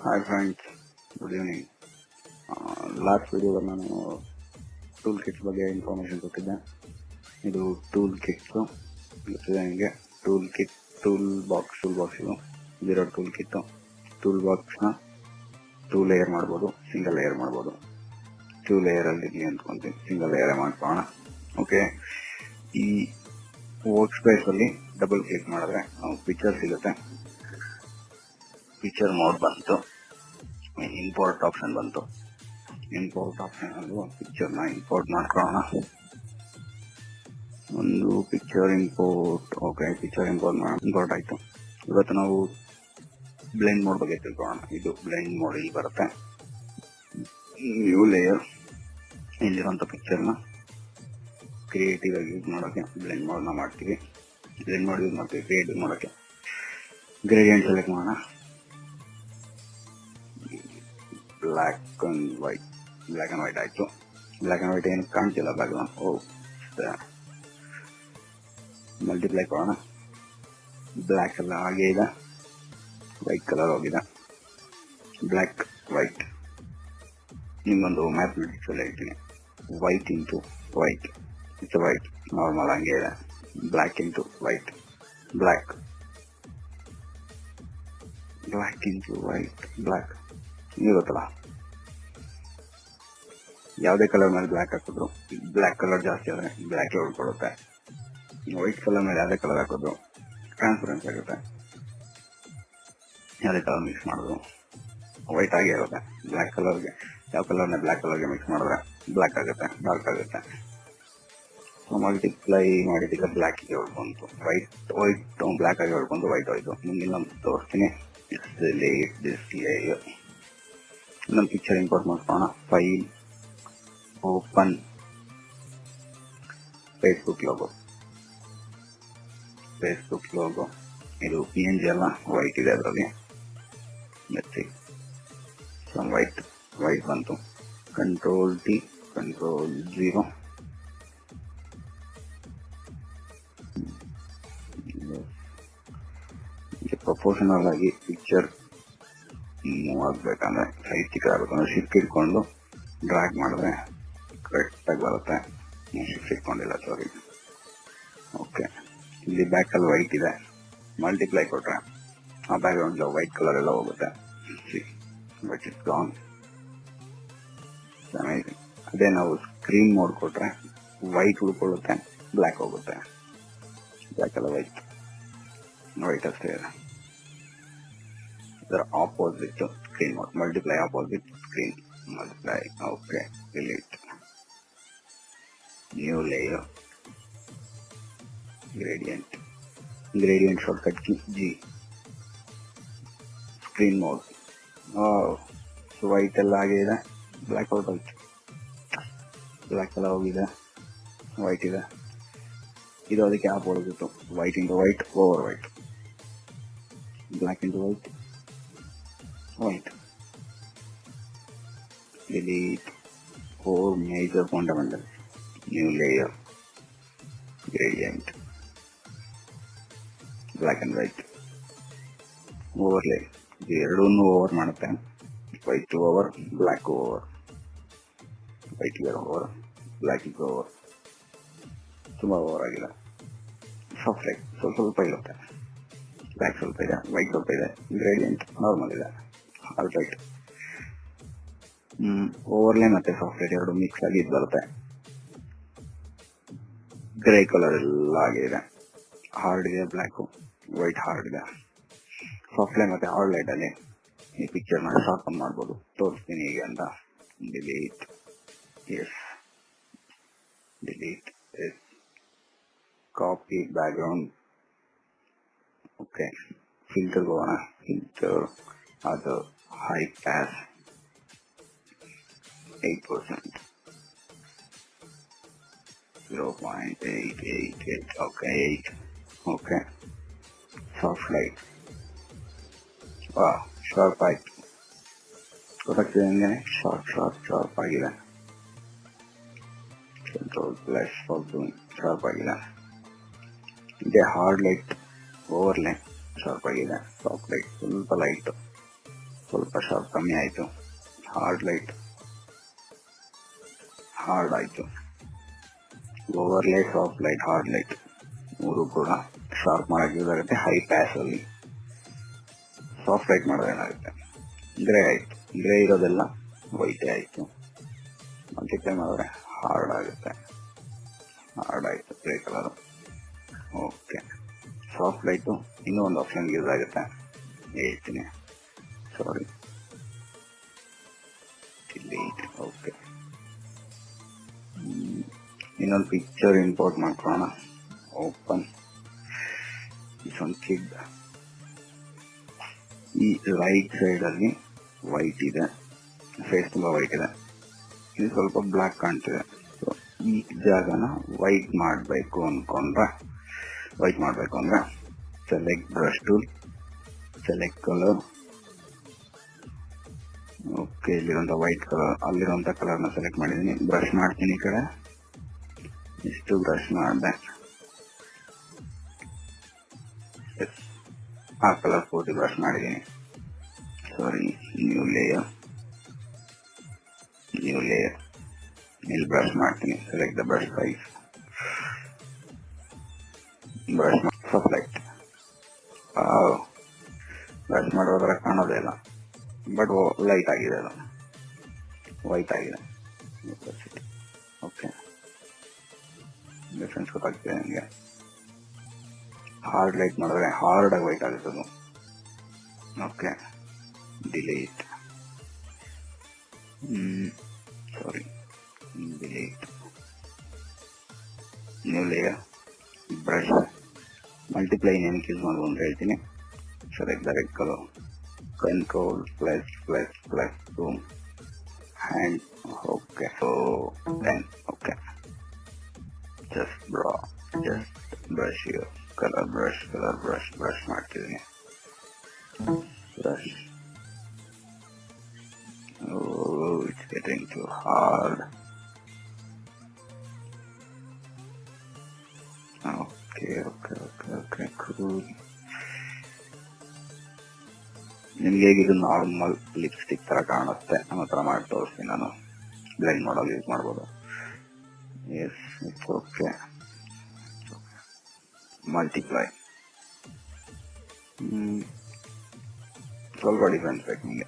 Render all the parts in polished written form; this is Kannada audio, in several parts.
Hi friends, good evening. Last ವಿಡಿಯೋದಲ್ಲಿ ನಾನು ಟೂಲ್ ಕಿಟ್ಸ್ ಬಗ್ಗೆ ಇನ್ಫಾರ್ಮೇಷನ್ ಕೊಟ್ಟಿದ್ದೆ. ಇದು ಟೂಲ್ ಕಿಟ್ಸು ನಿಮಗೆ ಟೂಲ್ ಬಾಕ್ಸ್ ಇದು ಇದಿರೋ ಟೂಲ್ ಕಿಟ್ಟು. ಟೂಲ್ ಬಾಕ್ಸ್ನ 2 ಲೇಯರ್ ಮಾಡ್ಬೋದು, ಸಿಂಗಲ್ ಲೇಯರ್ ಮಾಡ್ಬೋದು. 2 ಲೇಯರಲ್ಲಿ ಇರಲಿ ಅಂದ್ಕೊಂತೀನಿ, ಸಿಂಗಲ್ ಲೇಯರ್ ಮಾಡ್ಕೊಳ್ಳೋಣ. ಓಕೆ, ಈ ವರ್ಕ್ ಸ್ಪೇಸಲ್ಲಿ ಡಬಲ್ ಕ್ಲಿಕ್ ಮಾಡಿದ್ರೆ ಪಿಕ್ಚರ್ ಸಿಗುತ್ತೆ. ಪಿಕ್ಚರ್ ಮೋಡ್ ಬಂತು, ಇಂಪೋರ್ಟ್ ಆಪ್ಷನ್ ಬಂತು. ಇಂಪೋರ್ಟ್ ಆಪ್ಷನ್ ಅಲ್ಲಿ ಒಂದು ಪಿಕ್ಚರ್ನ ಇಂಪೋರ್ಟ್ ಮಾಡ್ಕೊಳ್ಳೋಣ. ಒಂದು picture import. Okay, picture import ಆಯ್ತು. ಇವತ್ತು ನಾವು ಬ್ಲೆಂಡ್ ಮೋಡ್ ಬಗ್ಗೆ ತಿಳ್ಕೊಳ್ಳೋಣ. ಇದು ಬ್ಲೆಂಡ್ ಮೋಡ್ ಇಲ್ಲಿ ಬರುತ್ತೆ. ನ್ಯೂ ಲೇಯರ್, ಇಲ್ಲಿರುವಂಥ ಪಿಕ್ಚರ್ನ ಕ್ರಿಯೇಟಿವ್ ಆಗಿ ಯೂಸ್ ಮಾಡೋಕ್ಕೆ ಬ್ಲೆಂಡ್ ಮೋಡ್ನ ಮಾಡ್ತೀವಿ. ಬ್ಲೆಂಡ್ ಮೋಡ್ ಯೂಸ್ ಮಾಡ್ತೀವಿ ಕ್ರಿಯೇಟಿವ್ ಮಾಡೋಕ್ಕೆ. ಗ್ರೇಡಿಯಂಟ್ ಸೆಲೆಕ್ಟ್ ಮಾಡೋಣ. ಬ್ಲ್ಯಾಕ್ ಅಂಡ್ ವೈಟ್ ಆಯ್ತು. ಬ್ಲ್ಯಾಕ್ ಅಂಡ್ ವೈಟ್ ಏನು ಕಾಣ್ತಿಲ್ಲ ಬ್ಯಾಕ್ಗ್ರೌಂಡ್. ಮಲ್ಟಿಪ್ಲೈ ಕೊಡೋಣ. ಬ್ಲ್ಯಾಕ್ ಎಲ್ಲ ಹಾಗೆ ಇದೆ, ವೈಟ್ ಕಲರ್ ಹೋಗಿದೆ. ಬ್ಲ್ಯಾಕ್ ವೈಟ್ ನಿಮ್ಮೊಂದು ಮ್ಯಾಥಮೆಟಿಕ್ಸ್ ಎಲ್ಲ ಇರ್ತೀನಿ. White into white it's white, normal ಹಂಗೆ ಇದೆ. Black into white, black into white, black. ಗೊತ್ತಲ್ಲ, ಯಾವುದೇ ಕಲರ್ ಮೇಲೆ ಬ್ಲ್ಯಾಕ್ ಹಾಕಿದ್ರು ಬ್ಲ್ಯಾಕ್ ಕಲರ್ ಜಾಸ್ತಿ ಆದರೆ ಬ್ಲ್ಯಾಕ್ ಉಳ್ಕೊಳ್ಳುತ್ತೆ. ವೈಟ್ ಕಲರ್ ಮೇಲೆ ಯಾವುದೇ ಕಲರ್ ಹಾಕಿದ್ರು ಟ್ರಾನ್ಸ್ಪರೆನ್ಸ್ ಆಗುತ್ತೆ. ಯಾವುದೇ ಕಲರ್ ಮಿಕ್ಸ್ ಮಾಡಿದ್ರು ವೈಟ್ ಆಗೇ ಇರುತ್ತೆ. ಬ್ಲ್ಯಾಕ್ ಕಲರ್ಗೆ ಯಾವ ಕಲರ್ನ ಬ್ಲ್ಯಾಕ್ ಕಲರ್ಗೆ ಮಿಕ್ಸ್ ಮಾಡಿದ್ರೆ ಬ್ಲ್ಯಾಕ್ ಆಗುತ್ತೆ, ಡಾರ್ಕ್ ಆಗುತ್ತೆ. ಸೊ ಮಲ್ಟಿಪ್ಲೈ ಮಾಡಿದ್ದಕ್ಕೆ ಬ್ಲ್ಯಾಕಿಗೆ ಉಳ್ಕೊಂತು. ವೈಟ್ ಬ್ಲ್ಯಾಕ್ ಆಗಿ ಉಳ್ಕೊಂಡು ವೈಟ್ ಹೋಯ್ತು. ನಿಮ್ಗೆ ಇನ್ನೊಂದು ತೋರಿಸ್ತೀನಿ. ಇನ್ನೊಂದು ಪಿಕ್ಚರ್ ಇಂಪೋರ್ಟ್ ಮಾಡ್ಕೊಳ್ಳೋಣ. File, open, Facebook logo. ಇದು PNG ಅಲ್ಲ, ವೈಟ್ ಇದೆ ಅದರಲ್ಲಿ. ವೈಟ್ ಬಂತು. Control T, control 0. ಪ್ರಪೋರ್ಷನಲ್ ಆಗಿ ಪಿಕ್ಚರ್ ಮೂವ್ ಆಗಬೇಕಂದ್ರೆ ಸೈಜ್ ಚಿಕ್ಕದಾಗಬೇಕಂದ್ರೆ ಶಿಫ್ಟ್ ಇಟ್ಕೊಂಡು ಡ್ರ್ಯಾಗ್ ಮಾಡಿದ್ರೆ ಕರೆಕ್ಟಾಗಿ ಬರುತ್ತೆ. ಶಿಫ್ಟ್ ಇಟ್ಕೊಂಡಿಲ್ಲ, ಸಾರಿ. ಓಕೆ, ಇಲ್ಲಿ ಬ್ಯಾಕಲ್ಲಿ ವೈಟ್ ಇದೆ. ಮಲ್ಟಿಪ್ಲೈ ಕೊಟ್ರೆ ಆ ಬ್ಯಾಕ್ಗ್ರೌಂಡ್ ವೈಟ್ ಕಲರ್ ಎಲ್ಲ ಹೋಗುತ್ತೆ. But it's gone. ಅದೇ ನಾವು ಸ್ಕ್ರೀನ್ ಮೋಡ್ ಕೊಟ್ರೆ ವೈಟ್ ಉಳ್ಕೊಳ್ಳುತ್ತೆ, ಬ್ಲ್ಯಾಕ್ ಹೋಗುತ್ತೆ. ಬ್ಲ್ಯಾಕ್ ಎಲ್ಲ ವೈಟ್ ಅಷ್ಟೇ ಇದೆ. ಇದರ opposite screen mode, multiply opposite screen multiply. Okay, delete. New layer, gradient shortcut key G. Screen mode. White ಎಲ್ಲ ಹಾಗೆ ಇದೆ, ಬ್ಲ್ಯಾಕ್ ಔಟ್ ಆಯ್ತು. ಬ್ಲ್ಯಾಕ್ ಎಲ್ಲ ಹೋಗಿದೆ, ವೈಟ್ ಇದೆ. ಇದು ಅದಕ್ಕೆ ಆಪ್ ಹೊಡೆದಿತ್ತು. White into white, over white. Black into white. Delete 4 major fundamentals. New layer, gradient, black and white, overlay. ಎರಡನ್ನೂ ಓವರ್ ಮಾಡುತ್ತೆ. White over, black over. White over, black over. ತುಂಬ ಓವರ್ ಆಗಿಲ್ಲ. ಸಾಫ್ಟ್ ಲೈಟ್ ಸ್ವಲ್ಪ ಇರುತ್ತೆ. ಬ್ಲ್ಯಾಕ್ ಸ್ವಲ್ಪ ಇದೆ, ವೈಟ್ ಸ್ವಲ್ಪ ಇದೆ. ಗ್ರೇಡಿಯಂಟ್ ನಾರ್ಮಲ್ ಇದೆ. All right. ಓವರ್ಲೇ ಮತ್ತೆ ಸಾಫ್ಟ್ ಲೈಟ್ ಎರಡು ಮಿಕ್ಸ್ ಆಗಿ ಇದು ಬರುತ್ತೆ. ಗ್ರೇ ಕಲರ್ ಎಲ್ಲ ಆಗಿದೆ. ಹಾರ್ಡ್ ಇದೆ ಬ್ಲ್ಯಾಕು, ವೈಟ್ ಹಾರ್ಡ್ ಇದೆ. ಸಾಫ್ಟ್ ಲೈಟ್ ಮತ್ತೆ ಹಾರ್ಡ್ ಲೈಟ್ ಅಲ್ಲಿ ಈ ಪಿಕ್ಚರ್ನ ಶಾರ್ಪನ್ ಮಾಡ್ಬೋದು. ತೋರಿಸ್ತೀನಿ ಹೇಗೆ ಅಂತ. Delete yes. Copy background. Okay, filter ಹೋಗೋಣ. ಫಿಲ್ಟರ್ ಅದು high ಪ್ಯಾಸ್ 8%, 0.888. Okay, 8. Okay, soft light. Sharp ಆಯ್ತು. ಗೊತ್ತಾಗ್ತದೆ ಹಂಗೆ ಶಾರ್ಪ್ ಆಗಿದೆ. ಕಂಟ್ರೋಲ್ ಪ್ಲಸ್ ಶಾರ್ಪ್ ಆಗಿದೆ. ಇದೆ hard light, over light sharp ಆಗಿದೆ. ಸಾಫ್ಟ್ ಲೈಟ್ ಸ್ವಲ್ಪ ಲೈಟ್. ಸ್ವಲ್ಪ ಶಾರ್ಪ್ ಕಮ್ಮಿ ಆಯಿತು. ಹಾರ್ಡ್ ಲೈಟ್ ಹಾರ್ಡ್ ಆಯಿತು. ಓವರ್ಲೈ, ಸಾಫ್ಟ್ ಲೈಟ್, ಹಾರ್ಡ್ ಲೈಟ್ ಮೂರು ಕೂಡ ಶಾರ್ಪ್ ಮಾಡೋಕ್ಕೆ ಯೂಸ್ ಆಗುತ್ತೆ. ಹೈ ಪ್ಯಾಸಲ್ಲಿ ಸಾಫ್ಟ್ ಲೈಟ್ ಮಾಡೋದು ಏನಾಗುತ್ತೆ, ಗ್ರೇ ಆಯಿತು. ಗ್ರೇ ಇರೋದೆಲ್ಲ ವೈಟೇ ಆಯಿತು. ಮಲ್ಟಿಪ್ಲೈ ಮಾಡಿದ್ರೆ ಹಾರ್ಡ್ ಆಗುತ್ತೆ. ಹಾರ್ಡ್ ಆಯಿತು grey colour. Okay, soft light ಇನ್ನೂ ಒಂದು ಆಪ್ಷನ್ಗೆ ಯೂಸ್ ಆಗುತ್ತೆ, ಹೇಳ್ತೀನಿ. Sorry, okay. ಇನ್ನೊಂದು ಪಿಕ್ಚರ್ ಇಂಪೋರ್ಟ್ ಮಾಡ್ಕೊಳ್ಳೋಣ. ಓಪನ್ ಒಂದು ಕಿಡ್. ಈ ರೈಟ್ ಸೈಡಲ್ಲಿ ವೈಟ್ ಇದೆ, ಫೇಸ್ ತುಂಬ ವೈಟ್ ಇದೆ. ಇದು ಸ್ವಲ್ಪ ಬ್ಲ್ಯಾಕ್ ಕಾಣ್ತಿದೆ. ಸೊ ಈ ಜಾಗನ ವೈಟ್ ಮಾಡಬೇಕು ಅಂದರೆ select brush tool, select colour. Okay, ಇಲ್ಲಿರುವಂಥ ವೈಟ್ ಕಲರ್, ಅಲ್ಲಿರುವಂಥ ಕಲರ್ನ ಸೆಲೆಕ್ಟ್ ಮಾಡಿದ್ದೀನಿ. ಬ್ರಷ್ ಮಾಡ್ತೀನಿ. ಈ ಕಡೆ ಇಷ್ಟು ಬ್ರಷ್ ಮಾಡಿದೆ. ಆ ಕಲರ್ ಪೂರ್ತಿ ಬ್ರಷ್ ಮಾಡಿದ್ದೀನಿ. ಸಾರಿ, ನ್ಯೂ ಲೇಯರ್ ಇಲ್ಲಿ ಬ್ರಷ್ ಮಾಡ್ತೀನಿ. Select the brush size, brush soft light. Brush ಮಾಡೋದ್ರ ಕಾಣೋದೇ ಇಲ್ಲ, ಬಟ್ ಲೈಟ್ ಆಗಿದೆ, ಅದು ವೈಟ್ ಆಗಿದೆ. ಓಕೆ, ಡಿಫ್ರೆನ್ಸ್ ಗೊತ್ತಾಗ್ತಿದೆ ನನಗೆ. ಹಾರ್ಡ್ ಲೈಟ್ ಮಾಡಿದ್ರೆ ಹಾರ್ಡ್ ಆಗಿ ವೈಟ್ ಆಗುತ್ತೆ ಅದು. Okay, delete. Sorry, delete. New layer, brush. Multiply ಏನಕ್ಕೆ ಯೂಸ್ ಮಾಡೋದು ಅಂತ ಹೇಳ್ತೀನಿ. Select the red colour, control plus zoom hand. Okay, so then okay, just brush colour brush ಮಾಡ್ತಿದ್ದೀನಿ. Brush. Oh, it's getting too hard. Okay, cool. ನಿಮ್ಗೆ ಹೇಗಿದು ನಾರ್ಮಲ್ ಲಿಪ್ಸ್ಟಿಕ್ ತರ ಕಾಣುತ್ತೆ ಅನ್ನೋ ತರ ಮಾಡಿ ತೋರಿಸ್ತೀನಿ ನಾನು. ಬ್ಲೆಂಡ್ ಮಾಡಲು ಯೂಸ್ ಮಾಡ್ಬೋದು. Yes, it's okay. ಮಲ್ಟಿಪ್ಲೈ. ಸ್ವಲ್ಪ ಡಿಫ್ರೆನ್ಸ್ ಬೇಕು ನಿಮಗೆ.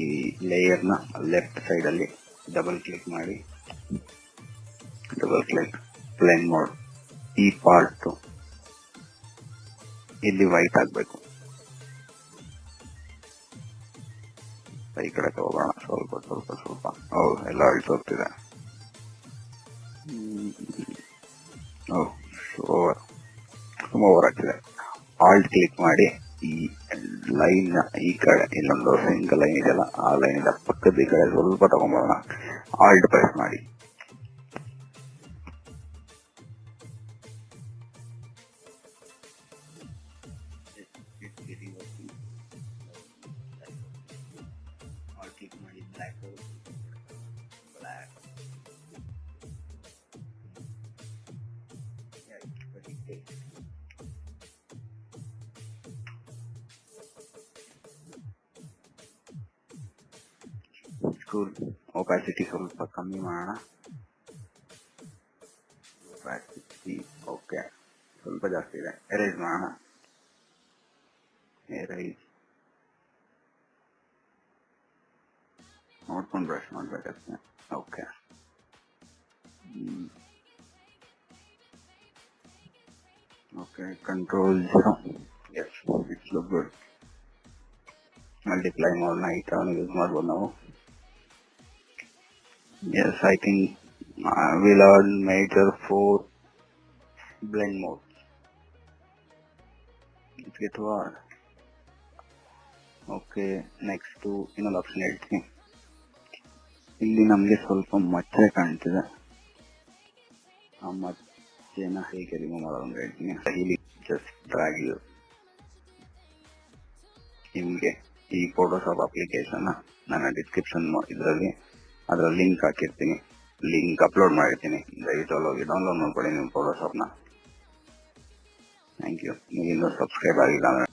ಈ ಲೇಯರ್ನ ಲೆಫ್ಟ್ ಸೈಡಲ್ಲಿ ಡಬಲ್ ಕ್ಲಿಕ್ ಮಾಡಿ, ಬ್ಲೆಂಡ್ ಮೋಡ್. ಈ ಪಾರ್ಟ್ ಇಲ್ಲಿ ವೈಟ್ ಆಗಬೇಕು. ಈ ಕಡೆ ತಗೋಣ, ಸ್ವಲ್ಪ. ಹೌದು, ಎಲ್ಲ ಅಳಿಸೋಗ್ತಿದೆ. ತುಂಬ ಓವರ್ ಆಗ್ತಿದೆ. ಆಲ್ಟ್ ಕ್ಲಿಕ್ ಮಾಡಿ ಈ ಲೈನ್ ಈ ಕಡೆ ಇನ್ನೊಂದು ಸಿಂಗಲ್ ಲೈನ್ ಇದೆಯಲ್ಲ, ಆ ಲೈನ್ ಇಂದ ಪಕ್ಕದ ಈ ಕಡೆ ಸ್ವಲ್ಪ ತಗೊಂಡ್ಬರೋಣ. ಆಲ್ಟ್ ಪ್ರೆಸ್ ಮಾಡಿ. ಒಪಾಸಿಟಿ ಸ್ವಲ್ಪ ಕಮ್ಮಿ ಮಾಡೋಣ. ಓಕೆ, ಸ್ವಲ್ಪ ಜಾಸ್ತಿ ಇದೆ. ಎರೇಸ್ ಮಾಡೋಣ. ನೋಡ್ಕೊಂಡು ಬ್ರಷ್ ಮಾಡ್ಬೇಕಷ್ಟೇ. Okay, control 0. Yes, it's look good. Multiply ಮೋಡ್ನ ಈ ತರ ಯೂಸ್ ಮಾಡ್ಬೋದು ನಾವು. Yes, I think we learn major 4 blend modes. Let's get to hard. Okay, next to ಇನ್ನೊಂದು ಆಪ್ಷನ್ ಹೇಳ್ತೀನಿ. ಇಲ್ಲಿ ನಮಗೆ ಸ್ವಲ್ಪ ಮಚ್ಚೆ ಕಾಣ್ತಿದೆ. ಆ ಮಚ್ಚೆನ ಹೇಗೆ ರಿಮೂವ್ ಮಾಡೋದು ಅಂತ ಹೇಳ್ತೀನಿ. ಇಲ್ಲಿ ಜಸ್ಟ್ ಡ್ರ್ಯಾಗ್ ಯು. ನಿಮಗೆ ಈ ಫೋಟೋಶಾಪ್ ಅಪ್ಲಿಕೇಶನ್ ನನ್ನ ಡಿಸ್ಕ್ರಿಪ್ಷನ್ ಇದರಲ್ಲಿ ಅದರ ಲಿಂಕ್ ಹಾಕಿರ್ತೀನಿ. ಲಿಂಕ್ ಅಪ್ಲೋಡ್ ಮಾಡಿರ್ತೀನಿ. ದಯವಿಟ್ಟು ಹೋಗಿ ಡೌನ್ಲೋಡ್ ಮಾಡ್ಕೊಳ್ಳಿ ನಿಮ್ಮ ಫೋಟೋಶಾಪ್ನ. Thank you. ನೀವು ಇನ್ನೂ ಸಬ್ಸ್ಕ್ರೈಬ್ ಆಗಿಲ್ಲ ಅಂದರೆ